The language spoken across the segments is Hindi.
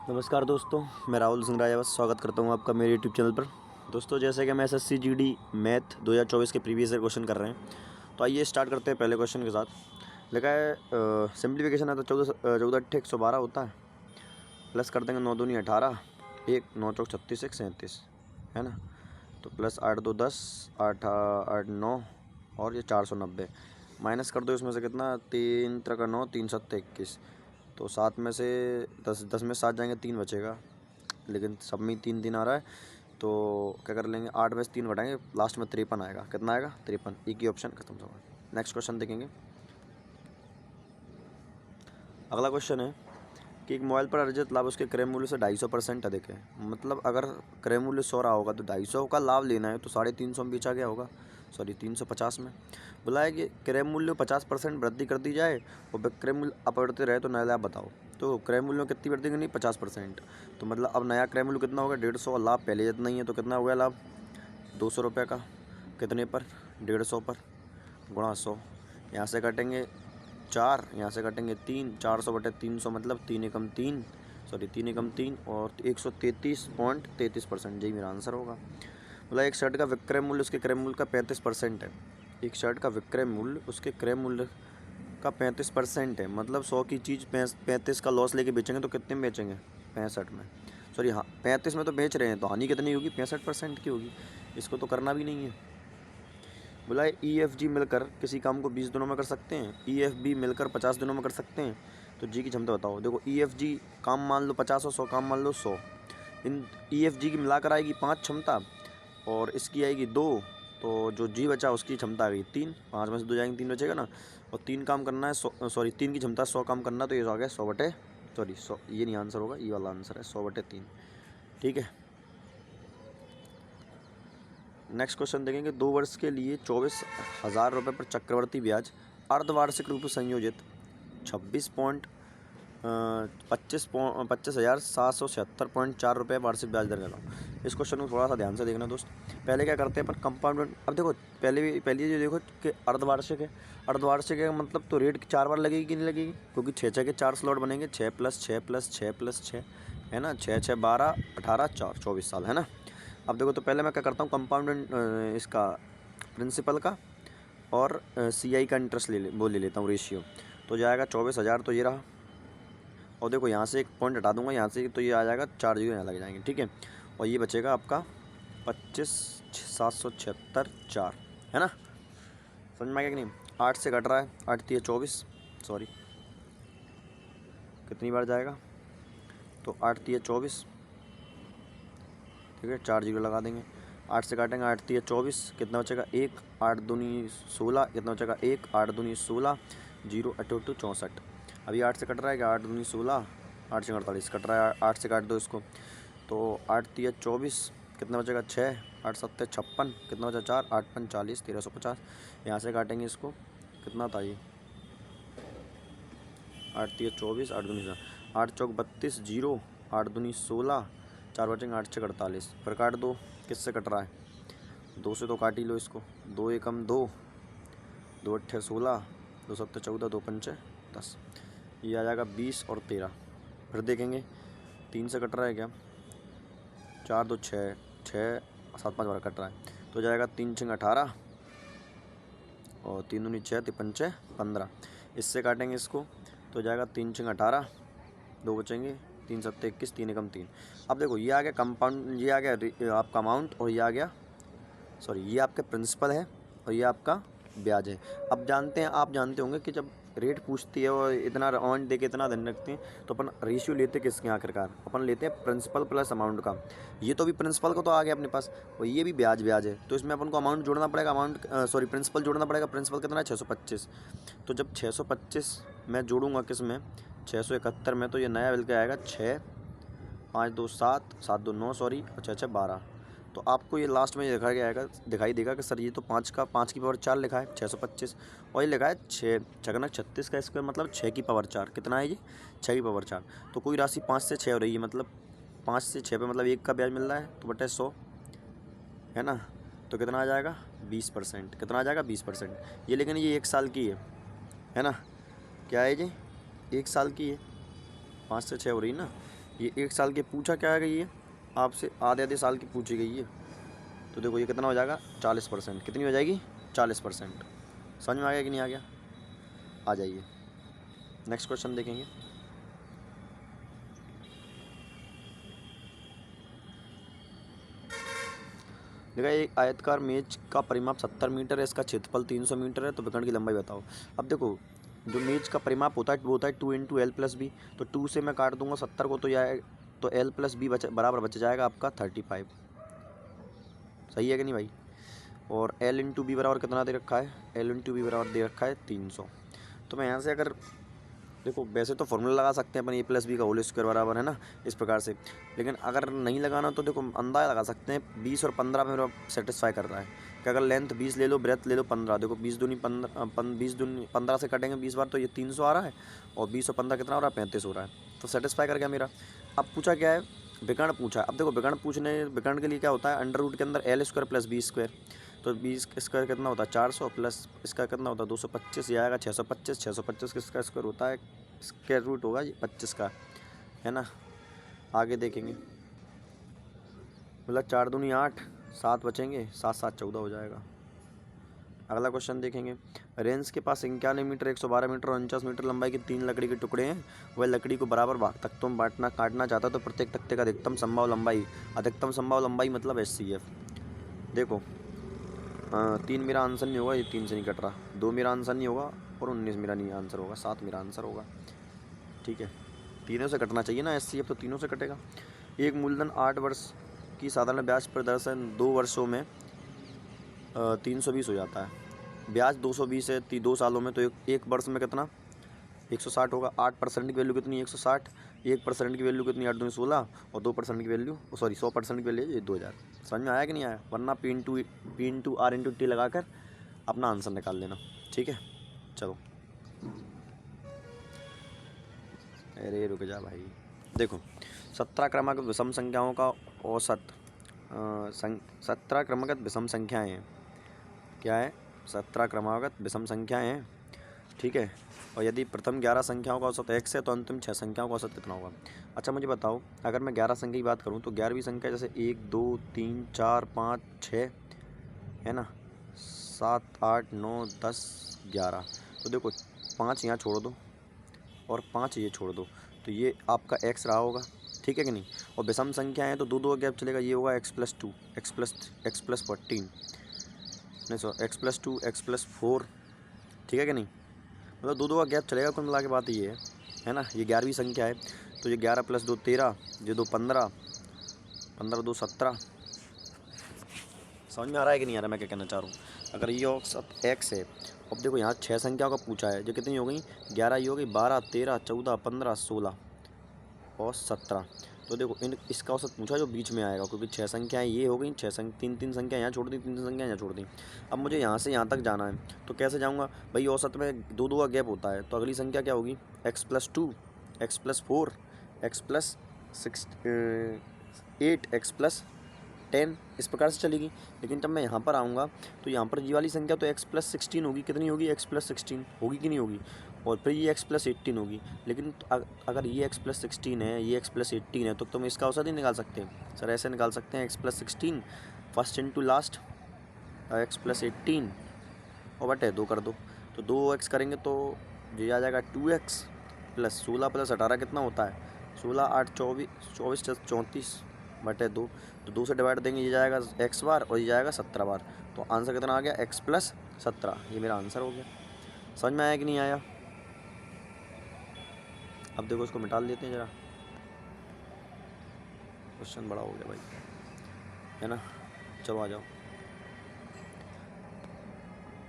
नमस्कार दोस्तों, मैं राहुल सिंह राजावत स्वागत करता हूं आपका मेरे यूट्यूब चैनल पर। दोस्तों, जैसे कि हम एसएससी जीडी मैथ 2024 के प्रीवियस ईयर क्वेश्चन कर रहे हैं, तो आइए स्टार्ट करते हैं पहले क्वेश्चन के साथ। लिखा है सिंप्लीफिकेशन है तो 14 अट्ठे 112 होता है, प्लस कर देंगे 9 दूनी 18, 1 9 चौक 36 1 37, है ना। तो प्लस 8 2 10, 8 8 9 और ये 490, माइनस कर दो इसमें से कितना, 3 3 का 9, 3 7 21। तो 7 में से 10 में 7 जाएंगे, 3 बचेगा, लेकिन सब में 3 3 आ रहा है। तो क्या कर लेंगे, 8 में से 3 घटाएंगे, लास्ट में 53 आएगा। कितना आएगा, 53। एक ही ऑप्शन खत्म सवाल। नेक्स्ट क्वेश्चन देखेंगे। अगला क्वेश्चन है कि एक मोबाइल पर अर्जित लाभ उसके क्रय मूल्य से 250% अधिक है। मतलब अगर क्रय मूल्य 100 रहा होगा तो 250 का लाभ लेना है, तो 350 में बेचा गया होगा, सॉरी 350 में। बोला है कि क्रय मूल्य 50% वृद्धि कर दी जाए और विक्रय मूल्य अपरिवर्तित रहे तो नया लाभ बताओ। तो क्रय मूल्य में कितनी वृद्धि करनी, 50%। तो मतलब अब नया क्रय मूल्य कितना होगा, 150। लाभ पहले जितना ही है, तो कितना हो गया लाभ, 200 रुपये का। कितने पर, 150 पर, गुणा 100। यहाँ से काटेंगे 4, यहाँ से काटेंगे 3, 400/300 मतलब 3 एकम 3, सॉरी 3 एकम 3 और 133.33%, यही मेरा आंसर होगा। बोला एक शर्ट का विक्रय मूल्य उसके क्रय मूल्य का 35% है। एक शर्ट का विक्रय मूल्य उसके क्रय मूल्य का 35% है। मतलब 100 की चीज़ 35 का लॉस लेके बेचेंगे तो कितने में बेचेंगे, 65 में। सॉरी हाँ, 35 में तो बेच रहे हैं, तो हानि कितनी होगी, 65% की होगी। इसको तो करना भी नहीं है। बोला है EFG मिलकर किसी काम को 20 दिनों में कर सकते हैं, EFB मिलकर 50 दिनों में कर सकते हैं। तो जी की क्षमता बताओ। देखो EFG काम मान लो 50 और 100 काम मान लो 100। इन EFG की मिलाकर आएगी 5 क्षमता और इसकी आएगी 2। तो जो जी बचा उसकी क्षमता आ गई 3। 5 में से 2 जाएंगे, 3 बचेगा ना। और 3 काम करना है, सॉरी 3 की क्षमता 100 काम करना, तो ये आ गया 100 सॉरी 100, ये नहीं आंसर होगा, ये वाला आंसर है 100/3। ठीक है। नेक्स्ट क्वेश्चन देखेंगे। 2 वर्ष के लिए 24,000 रुपये पर चक्रवर्ती ब्याज अर्धवार्षिक रूप से संयोजित 25,776.4 रुपये वार्षिक ब्याज दर लगाओ। इस क्वेश्चन को थोड़ा सा ध्यान से देखना दोस्त। पहले क्या करते हैं अपन, कंपाउंड। अब देखो पहले जो देखो कि अर्धवार्षिक है, अर्धवार्षिक है मतलब तो रेट 4 बार लगेगी कि नहीं लगेगी, क्योंकि 6 के 4 स्लॉट बनेंगे, 6 + 6 + 6 + 6, है ना। 6 6 12 18 4 24 साल, है ना। अब देखो, तो पहले मैं क्या करता हूँ, कंपाउंड इसका प्रिंसिपल का और CI का इंटरेस्ट ले लेता हूँ रेशियो। तो जाएगा 24,000, तो ये रहा। और देखो यहाँ से एक पॉइंट हटा दूंगा यहाँ से, तो ये आ जाएगा 4 जीरो यहाँ लग जाएंगे, ठीक है। और ये बचेगा आपका 25,776.4, है ना। समझ में आ गया कि नहीं। 8 से कट रहा है, 8 3 24, सॉरी कितनी बार जाएगा, तो 8 3 24, ठीक है। 4 जीरो लगा देंगे, 8 से काटेंगे, 8 3 24, कितना बचेगा 1, 8 दूनी 16, कितना बचेगा 1, 8 दूनी 16, 0 8 8 64। अभी 8 से कट रहा है, 8 दूनी 16, 8 से 48 कट रहा है, 8 से काट दो इसको, तो 8 3 24, कितना बचेगा 6, 8 7 56, कितना बचा 4, 8 5 40, 1350। यहाँ से काटेंगे इसको, कितना था ये, 8 3 24, 8 दूनी 8 चौक 32, 0 8 दूनी 16, 4 बचेंगे, 8 6 48। फिर काट दो, किससे कट रहा है, 2 से तो काट ही लो इसको, 2 एकम 2, 2 अट्ठे 16, 2 सत्ते 14, 2 पंचे 10। ये आ जाएगा 20 और 13। फिर देखेंगे 3 से कट रहा है क्या, 4 2 6, 6 7 5 बार कट रहा है, तो जाएगा 3 6 18 और 3 दूनी 6, 3 पंचे 15। इससे काटेंगे इसको, तो जाएगा 3 6 18, 2 बचेंगे, 3 7 21, 3 एकम 3। अब देखो ये आ गया कंपाउंड, ये आ गया आपका अमाउंट, और ये आ गया, सॉरी ये आपके प्रिंसिपल है और ये आपका ब्याज है। अब जानते हैं, आप जानते होंगे कि जब रेट पूछती है और इतना अमाउंट दे के इतना धन रखते हैं, तो अपन रेशियो लेते किसके, आखिरकार अपन लेते हैं प्रिंसिपल प्लस अमाउंट का। ये तो भी प्रिंसिपल को तो आ गया अपने पास, और ये भी ब्याज है, तो इसमें अपन को अमाउंट जोड़ना पड़ेगा, सॉरी प्रिंसिपल जोड़ना पड़ेगा। प्रिंसिपल कितना है, 625। तो जब 625 मैं जोड़ूंगा किस में, 671 में, तो ये नया बिल का आएगा 6 5 2 7, 7 2 9, सॉरी, और 6 6 12। तो आपको ये लास्ट में दिखाई देगा कि सर ये तो 5 की पावर 4 लिखा है 625, और ये लिखा है 6 6 36 का स्क्वायर, मतलब 6 की पावर 4। कितना है ये, 6 की पावर 4। तो कोई राशि 5 से 6 हो रही है, मतलब 5 से 6 पे मतलब 1 का ब्याज मिल रहा है, तो बटे 100, है ना। तो कितना आ जाएगा, 20%। कितना आ जाएगा, 20%। ये लेकिन ये 1 साल की है ना। क्या है ये, 1 साल की है, 5 से 6 हो रही है ना, ये 1 साल के पूछा क्या है ये आपसे, आधे साल की पूछी गई है। तो देखो ये कितना हो जाएगा 40%, कितनी हो जाएगी 40%। समझ में आ गया कि नहीं आ गया? आ जाइए नेक्स्ट क्वेश्चन देखेंगे। देखा एक आयतकार मेज का परिमाप 70 मीटर है, इसका क्षेत्रफल 300 मीटर है, तो विकर्ण की लंबाई बताओ। अब देखो जो मेज का परिमाप होता है वो होता है 2 इंटू एल प्लस बी, तो 2 से मैं काट दूंगा 70 को, तो यह तो एल प्लस बी बराबर बच जाएगा आपका 35। सही है कि नहीं भाई? और एल इंटू बी बराबर कितना दे रखा है, एल इंटू बी बराबर दे रखा है 300। तो मैं यहाँ से अगर देखो वैसे तो फॉर्मूला लगा सकते हैं अपन ए प्लस बी का होल स्क्वायर बराबर है ना, इस प्रकार से। लेकिन अगर नहीं लगाना तो देखो अंदाजा लगा सकते हैं, 20 और 15 में मेरा सेटिस्फाई कर रहा है कि अगर लेंथ 20 ले लो, ब्रेथ ले लो 15, देखो 20 दूनी 15 से कटेंगे 20 बार, तो ये 300 आ रहा है, और 20 और 15 कितना हो रहा है 35 हो रहा है, तो सेटिस्फाई कर गया मेरा। अब पूछा क्या है, विकर्ण पूछा है। अब देखो विकर्ण के लिए क्या होता है, अंडर रूट के अंदर L square plus B square, तो 20 स्क्वायर कितना होता है 400 प्लस इसका कितना होता है 225, ये आएगा 625। 625 किसका स्क्वायर होता है, स्क्वायर रूट होगा ये 25 का, है ना। आगे देखेंगे, मतलब 4 दूनी 8, 7 बचेंगे, 7 7 14 हो जाएगा। अगला क्वेश्चन देखेंगे, रेंज के पास 91 मीटर 112 मीटर और 49 मीटर लंबाई के 3 लकड़ी के टुकड़े हैं। वह लकड़ी को बराबर भाग तख्तों में काटना चाहता है, तो प्रत्येक तख्ते का अधिकतम संभव लंबाई मतलब SCF। देखो 3 मेरा आंसर नहीं होगा, ये 3 से नहीं कट रहा, 2 मेरा आंसर नहीं होगा, और 19 मेरा नहीं आंसर होगा, 7 मेरा आंसर होगा। ठीक है, तीनों से कटना चाहिए ना SCF, तो तीनों से कटेगा। एक मूलधन 8 वर्ष की साधारण ब्याज प्रदर्शन 2 वर्षों में 320 हो जाता है। ब्याज 220 है 2 सालों में, तो एक वर्ष में कितना 160 होगा। 8% की वैल्यू कितनी 160, 1% की वैल्यू कितनी 8 दूनी 16, और 2% की वैल्यू 100% की वैल्यू ये 2000। समझ में आया कि नहीं आया? वरना P into R into T लगा कर अपना आंसर निकाल लेना। ठीक है, चलो अरे रुक जा भाई। देखो 17 क्रमागत विषम संख्याओं का औसत 17 क्रमागत विषम संख्याएँ हैं, क्या है 17 क्रमागत विषम संख्याएँ हैं। ठीक है, और यदि प्रथम 11 संख्याओं का औसत x है, तो अंतिम 6 संख्याओं का औसत कितना होगा। अच्छा मुझे बताओ, अगर मैं 11 संख्या की बात करूँ तो 11वीं संख्या जैसे 1 2 3 4 5 6 है ना, 7 8 9 10 11, तो देखो 5 यहाँ छोड़ दो और 5 ये छोड़ दो, तो ये आपका x रहा होगा। ठीक है कि नहीं? और विषम संख्या है तो 2 2 गैप चलेगा, ये होगा x+2 x+14 नहीं सॉरी x+2 x+4। ठीक है कि नहीं? मतलब 2 2 का गैप चलेगा। कुल मिला के बात ये है ना। ये 11वीं संख्या है, तो ये 11 + 2 13, ये 2 15, 15 2 17। समझ में आ रहा है कि नहीं आ रहा मैं क्या कहना चाह रहा हूँ? अगर ये औसत x है, अब देखो यहाँ 6 संख्याओं का पूछा है, जो कितनी हो गई 11, ये हो गई 12 13 14 15 16 और 17। तो देखो इसका औसत पूछा जो बीच में आएगा, क्योंकि 6 संख्याएँ ये हो गई, 3 संख्या यहाँ छोड़ दी, 3 संख्या यहाँ छोड़ दी। अब मुझे यहाँ से यहाँ तक जाना है, तो कैसे जाऊँगा भाई? औसत में 2 2 का गैप होता है, तो अगली संख्या क्या होगी x+2 x+4 x+8 x+10 इस प्रकार से चलेगी। लेकिन जब मैं यहाँ पर आऊँगा तो यहाँ पर ये वाली संख्या तो x+16 होगी। कितनी होगी x+16 होगी कि नहीं होगी? और फिर ये x+18 होगी। लेकिन अगर ये x+16 है, ये x+18 है, तो तुम इसका औसत ही निकाल सकते हैं। सर ऐसे निकाल सकते हैं x+16 first into last x+18 और बटे 2 कर दो, तो 2x करेंगे तो ये आ जाएगा 2x + 16 + 18 कितना होता है 16 8 24 24 34 बटे 2, तो 2 से डिवाइड देंगे, ये जाएगा x बार और ये जाएगा 17 बार, तो आंसर कितना आ गया x+17। ये मेरा आंसर हो गया। समझ में आया कि नहीं आया? अब देखो इसको मिटा लेते हैं ज़रा, क्वेश्चन बड़ा हो गया भाई, है ना। चलो आ जाओ।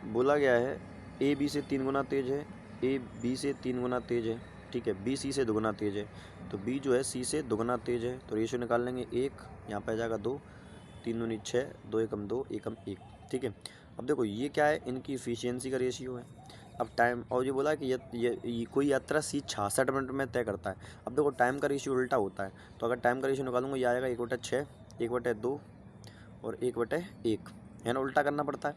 बोला गया है ए बी से 3 गुना तेज है, ए बी से 3 गुना तेज है। ठीक है, बी सी से 2 गुना तेज है, तो बी जो है सी से 2 गुना तेज है। तो रेशियो निकाल लेंगे 1, यहाँ पे आ जाएगा 2, 3 दूनी 6, 2 एकम 2 एकम 1। ठीक है, अब देखो ये क्या है, इनकी इफिशियंसी का रेशियो है। अब टाइम, और ये बोला कि ये कोई यात्रा सी 66 मिनट में तय करता है। अब देखो टाइम का रेशियो उल्टा होता है, तो अगर टाइम का रेशियो निकालूंगा ये आएगा 1/6 1/2 और 1/1 है ना, उल्टा करना पड़ता है।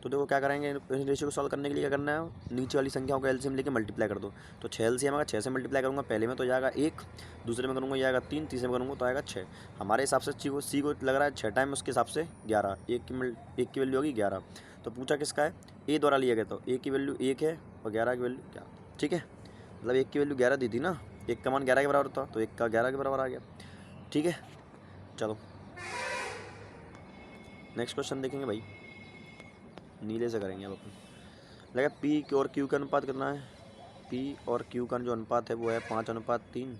तो देखो क्या करेंगे, इस रेशियो को सॉल्व करने के लिए क्या करना है, नीचे वाली संख्याओं का एलसीएम लेके मल्टीप्लाई कर दो। तो 6 एलसीएम आएगा, 6 से मल्टीप्लाई करूँगा, पहले में तो जाएगा 1, दूसरे में करूँगा जाएगा 3, तीसरे में करूँगा तो आएगा 6। हमारे हिसाब से सी को लग रहा है 6 टाइम, उसके हिसाब से 11, एक की वैल्यू होगी 11। तो पूछा किसका है, ए द्वारा लिया गया, तो ए की वैल्यू 1 है और 11 की वैल्यू क्या, ठीक है, मतलब 1 की वैल्यू 11 दी थी ना, 1 का मान 11 के बराबर था, तो 1 का 11 के बराबर आ गया, ठीक है। चलो नेक्स्ट क्वेश्चन देखेंगे भाई, नीले से करेंगे अब अपन। लगा पी और क्यू का अनुपात कितना है, पी और क्यू का जो अनुपात है वो है 5:3,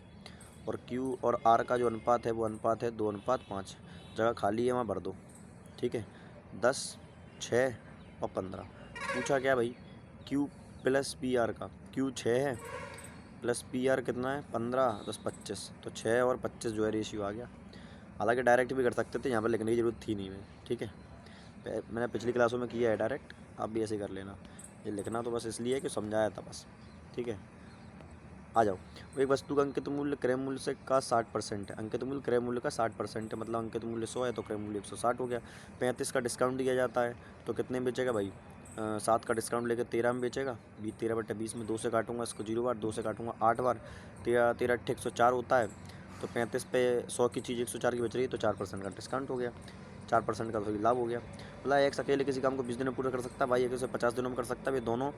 और क्यू और आर का जो अनुपात है वो अनुपात है 2:5। जगह खाली है वहाँ भर दो, ठीक है। 10, 6 और 15। पूछा क्या भाई, क्यू प्लस पी आर का, क्यू 6 है प्लस पी आर कितना है 15, 10, 25, तो 6 और 25 जो है रेशियो आ गया। हालांकि डायरेक्ट भी कर सकते थे, यहाँ पर लिखने की ज़रूरत थी नहीं, ठीक है, मैंने पिछली क्लासों में किया है डायरेक्ट, आप भी ऐसे कर लेना। ये लिखना तो बस इसलिए कि समझाया था बस, ठीक है। आ जाओ, एक वस्तु का अंकित मूल्य क्रय मूल्य से का 60% है, अंकित मूल्य क्रय मूल्य का 60% है, मतलब अंकित मूल्य 100 है तो क्रय मूल्य 160 हो गया। 35 का डिस्काउंट दिया जाता है तो कितने में बेचेगा भाई, 7 का डिस्काउंट लेकर 13 में बेचेगा। 13/20 में 2 से काटूंगा इसको 0 बार, 2 से काटूंगा 8 बार, 13 8 104 होता है। तो 35 पे 100 की चीज़ 104 की बच रही है, तो 4% का डिस्काउंट हो गया, 4% का तो लाभ हो गया। मतलब एक अकेले किसी काम को 20 दिनों में पूरा कर सकता है, भाई एक से 50 दिनों में कर सकता है, ये दोनों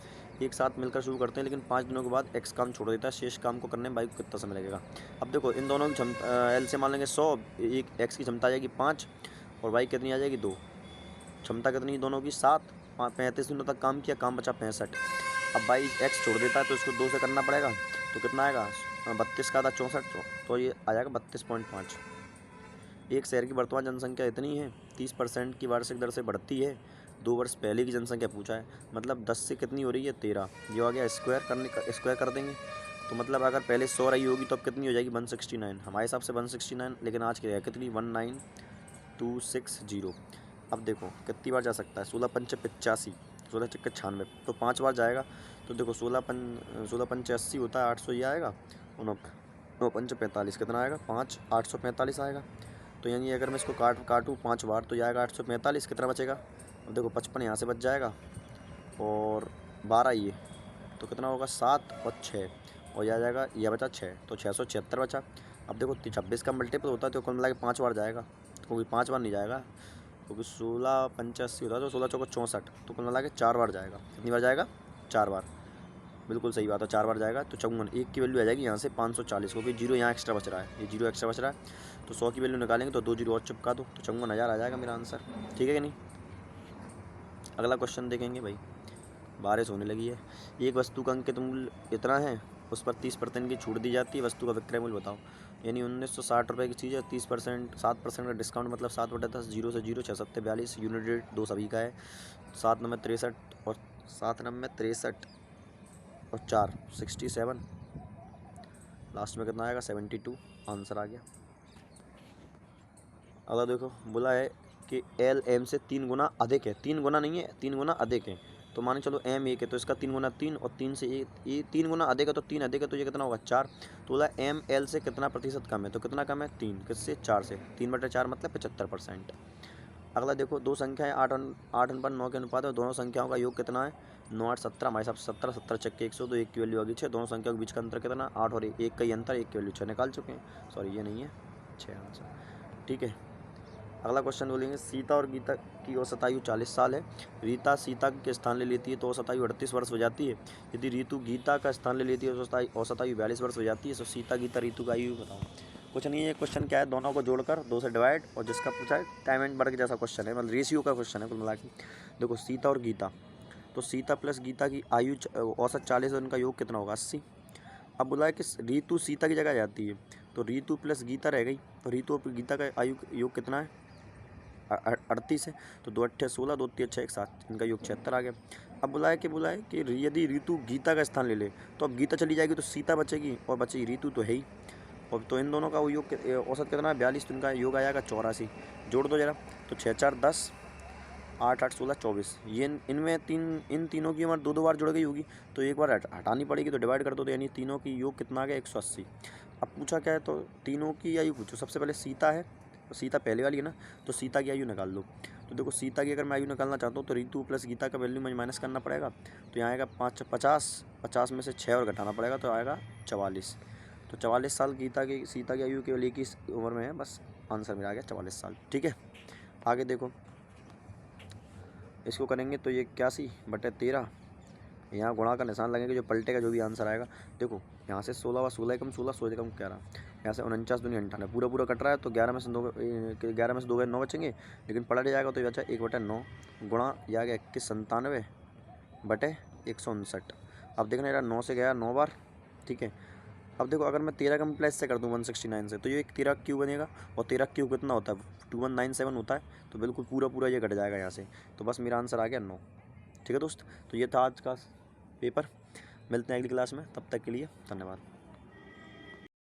एक साथ मिलकर शुरू करते हैं, लेकिन 5 दिनों के बाद एक्स काम छोड़ देता है, शेष काम को करने में भाई को कितना समय लगेगा। अब देखो इन दोनों की क्षमता एल से मान लेंगे 100, एक एक्स की क्षमता आ जाएगी 5 और वाई कितनी आ जाएगी 2, क्षमता कितनी दोनों की 7, 35 दिनों तक काम किया, काम बचा 65। अब भाई एक्स छोड़ देता है तो इसको 2 से करना पड़ेगा, तो कितना आएगा 32 का था 64, तो ये आ जाएगा 32.5। एक शहर की वर्तमान जनसंख्या इतनी है, 30% की वार्षिक दर से बढ़ती है, 2 वर्ष पहले की जनसंख्या पूछा है, मतलब 10 से कितनी हो रही है 13, ये आ गया स्क्वायर कर देंगे। तो मतलब अगर पहले 100 रही होगी तो अब कितनी हो जाएगी 169, हमारे हिसाब से 169, लेकिन आज की है कितनी 19260। अब देखो कितनी बार जा सकता है, 16×5 = 85, 16×6 = 96, तो 5 बार जाएगा। तो देखो 16×5 = 80 होता है, 800 ये आएगा, 9×5 = 45, कितना आएगा 5, 845 आएगा। तो यानी अगर मैं इसको काटूँ 5 बार तो जाएगा 845, कितना बचेगा, अब देखो 55 यहाँ से बच जाएगा और 12 ये, तो कितना होगा 7 और 6, और यह आ जाएगा यह बचा 6, तो 676 बचा। अब देखो 26 का मल्टीपल होता है तो कुल मिला के 5 बार जाएगा, क्योंकि 5 बार नहीं जाएगा, क्योंकि 16×5 = 80 होता है, तो 16×4 = 64, तो कुल मिला के 4 बार जाएगा। कितनी बार जाएगा 4 बार, बिल्कुल सही बात है, 4 बार जाएगा। तो 54, एक की वैल्यू आ जाएगी यहाँ से 540, क्योंकि 0 यहाँ एक्स्ट्रा बच रहा है, ये 0 एक्स्ट्रा बच रहा है, तो 100 की वैल्यू निकालेंगे तो 2 0 और चिपका दो, तो 54,000 आ जाएगा मेरा आंसर, ठीक है कि नहीं। अगला क्वेश्चन देखेंगे भाई, बारिश होने लगी है। एक वस्तु का अंकित मूल्य इतना है, उस पर 30% की छूट दी जाती है, वस्तु का विक्रय मूल्य बताओ। यानी 1960 रुपये की चीज़ है, 30% 7% का डिस्काउंट, मतलब 7/10, 0 से 0, 6 7 42, यूनिट रेट 2 सभी का है, 7×9 = 63 और 7×9 = 63 और 4 67, लास्ट में कितना आएगा 72, आंसर आ गया। अगर देखो बोला है कि एल एम से 3 गुना अधिक है, 3 गुना नहीं है 3 गुना अधिक है, तो मान चलो एम 1 है तो इसका 3 गुना 3, और 3 से ये 3 गुना अधिक है तो 3 अधिक है, तो ये कितना होगा 4। तो बोला एम एल से कितना प्रतिशत कम है, तो कितना कम है 3, किससे 4 से, 3/4 मतलब 75%। अगला देखो दो संख्याएं 8/9 के अनुपात है, दोनों संख्याओं का योग कितना है 9 8 17, हमारे हिसाब से 17, 17 × 100, तो 1 की वैल्यू आ गई 6, दोनों संख्याओं के बीच का अंतर कितना 8 और 1 का ही अंतर, 1 की वैल्यू 6 निकाल चुके हैं, सॉरी ये नहीं है 6 आंसर, ठीक है। अगला क्वेश्चन बोलेंगे सीता और गीता की औसत आयु 40 साल है, रीता सीता के स्थान ले लेती है तो औसत आयु 38 वर्ष हो जाती है, यदि रीतु गीता का स्थान ले लेती है तो औसत आयु 42 वर्ष हो जाती है। तो सीता गीता रीतु का आयु बताओ। कुछ नहीं है, ये क्वेश्चन क्या है, दोनों को जोड़कर 2 से डिवाइड, और जिसका पूछा है टाइम एंड वर्क जैसा क्वेश्चन है, मतलब रेशियो का क्वेश्चन है कुल मिला के। देखो सीता और गीता, तो सीता प्लस गीता की आयु औसत 40 है, उनका योग कितना होगा 80। अब बोला है कि रीतु सीता की जगह जाती है, तो रीतु प्लस गीता रह गई, तो रीतु और गीता का आयु योग कितना है 38 है, तो 2 8 16, 2 3 6 1 7, इनका योग 76 आ गया। अब बोला है कि यदि रीतु गीता का स्थान ले ले तो अब गीता चली जाएगी तो सीता बचेगी और बचेगी रीतु तो है ही, और तो इन दोनों का योग औसत कितना है 42, तो इनका योग आ जाएगा 84, जोड़ दो जरा, तो 6 4 10, 8 8 16 24, ये इनमें इन तीनों की उम्र 2 बार जुड़ गई होगी, तो एक बार हटानी पड़ेगी, तो डिवाइड कर दो, तो यानी तीनों की योग कितना आ गया 180। अब पूछा क्या है, तो तीनों की आयु पूछो, सबसे पहले सीता है सीता पहले वाली है ना, तो सीता की आयु निकाल दो। तो देखो सीता की अगर मैं आयु निकालना चाहता हूँ तो रितु प्लस गीता का वैल्यू मुझे माइनस करना पड़ेगा। तो यहाँ आएगा 50 में से 6 और घटाना पड़ेगा, तो आएगा 44। तो 44 साल सीता की आयु केवल 21 उम्र में है, बस आंसर मेरा आ गया 44 साल। ठीक है, आगे देखो इसको करेंगे तो ये 81/13, यहाँ गुणा का निशान लगेगा, जो पलटेगा जो भी आंसर आएगा। देखो यहाँ से 16 व 16 एकम 16, 16 एकम 11, यहाँ से 49 दूनी 98, पूरा पूरा कट रहा है। तो 11 में से 2 गए 9 बचेंगे, लेकिन पलट जाएगा तो ये बचा 1/9 गुणा यह आ गया 2197/159। अब देखना यार 9 से गया 9 बार। ठीक है, अब देखो अगर मैं 13 का मल्टीप्लाई से कर दूँ 169 से, तो ये एक 13 क्यूब बनेगा, और 13 क्यूब कितना होता है 2197 होता है, तो बिल्कुल पूरा पूरा ये कट जाएगा यहाँ से। तो बस मेरा आंसर आ गया 9। ठीक है दोस्त, तो ये था आज का पेपर। मिलते हैं अगली क्लास में, तब तक के लिए धन्यवाद।